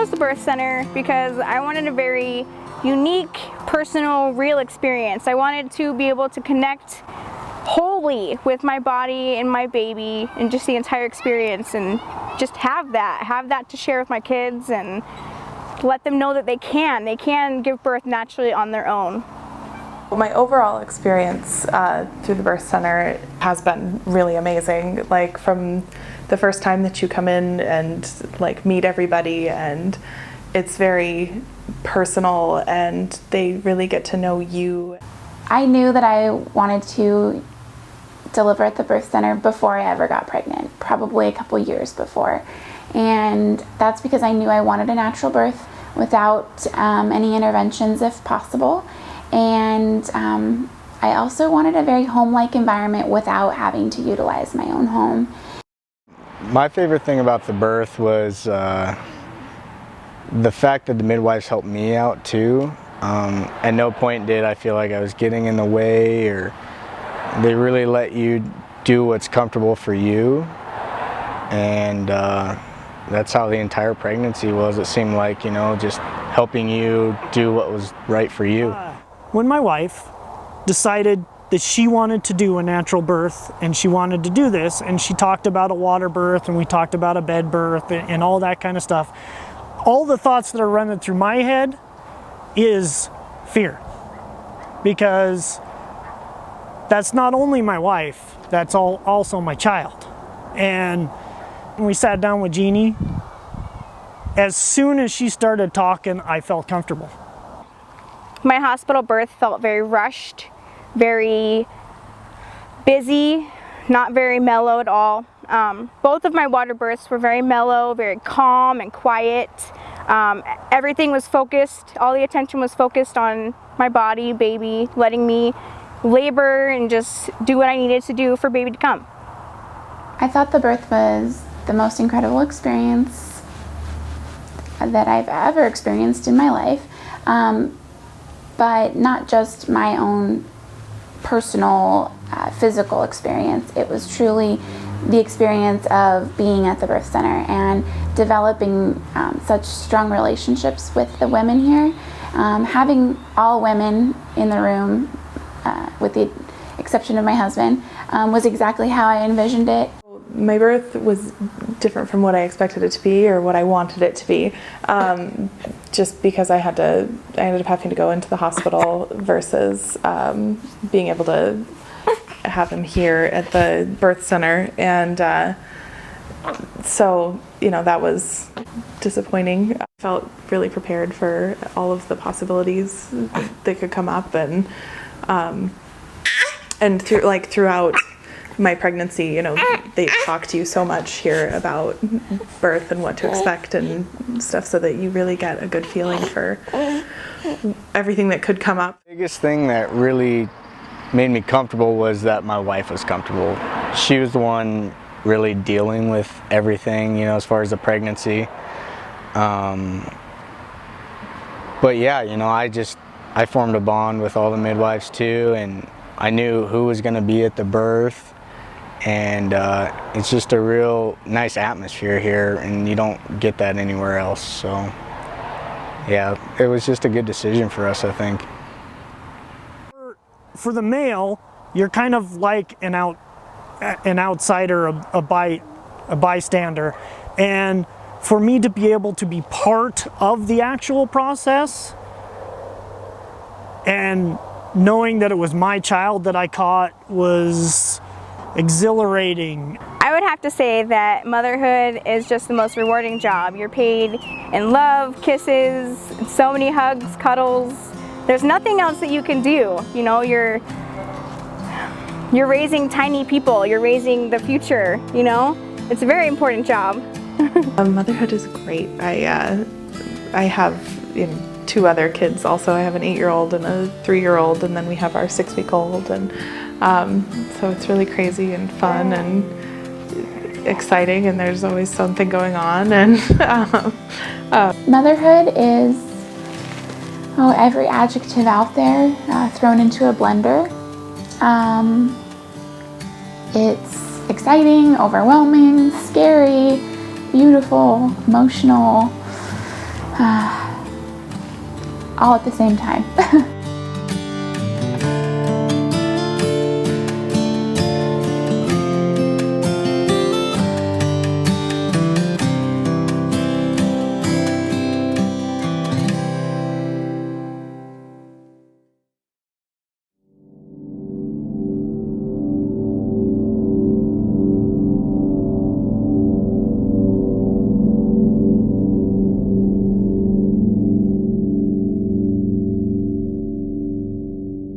chose the birth center because I wanted a very unique, personal, real experience. I wanted to be able to connect wholly with my body and my baby and just the entire experience, and just have that to share with my kids and let them know that they can give birth naturally on their own. My overall experience through the birth center has been really amazing. Like from the first time that you come in and like meet everybody, and it's very personal and they really get to know you. I knew that I wanted to deliver at the birth center before I ever got pregnant, probably a couple years before. And that's because I knew I wanted a natural birth without any interventions if possible. And I also wanted a very home-like environment without having to utilize my own home. My favorite thing about the birth was the fact that the midwives helped me out too. At no point did I feel like I was getting in the way, or they really let you do what's comfortable for you. And that's how the entire pregnancy was. It seemed like, you know, just helping you do what was right for you. When my wife decided that she wanted to do a natural birth and she wanted to do this, and she talked about a water birth and we talked about a bed birth and all that kind of stuff, all the thoughts that are running through my head is fear, because that's not only my wife, that's also my child. And when we sat down with Jeannie, as soon as she started talking, I felt comfortable. My hospital birth felt very rushed, very busy, not very mellow at all. Both of my water births were very mellow, very calm and quiet. Everything was focused, all the attention was focused on my body, baby, letting me labor and just do what I needed to do for baby to come. I thought the birth was the most incredible experience that I've ever experienced in my life, but not just my own personal physical experience. It was truly the experience of being at the birth center and developing such strong relationships with the women here. Having all women in the room, with the exception of my husband, was exactly how I envisioned it. My birth was different from what I expected it to be or what I wanted it to be, just because I ended up having to go into the hospital versus being able to have him here at the birth center. And so, you know, that was disappointing. I felt really prepared for all of the possibilities that could come up, and throughout my pregnancy, you know, they talk to you so much here about birth and what to expect and stuff, so that you really get a good feeling for everything that could come up. The biggest thing that really made me comfortable was that my wife was comfortable. She was the one really dealing with everything, you know, as far as the pregnancy. But yeah, you know, I formed a bond with all the midwives too, and I knew who was going to be at the birth, and it's just a real nice atmosphere here, and you don't get that anywhere else. So yeah, it was just a good decision for us, I think. For the male, you're kind of like an outsider, a bystander, and for me to be able to be part of the actual process and knowing that it was my child that I caught was exhilarating. I would have to say that motherhood is just the most rewarding job. You're paid in love, kisses, so many hugs, cuddles. There's nothing else that you can do. You know, you're raising tiny people, you're raising the future, you know? It's a very important job. Motherhood is great. I have, you know, 2 other kids also. I have an 8-year-old and a 3-year-old, and then we have our 6-week-old, and so it's really crazy and fun and exciting, and there's always something going on. And Motherhood is every adjective out there thrown into a blender. It's exciting, overwhelming, scary, beautiful, emotional, All at the same time.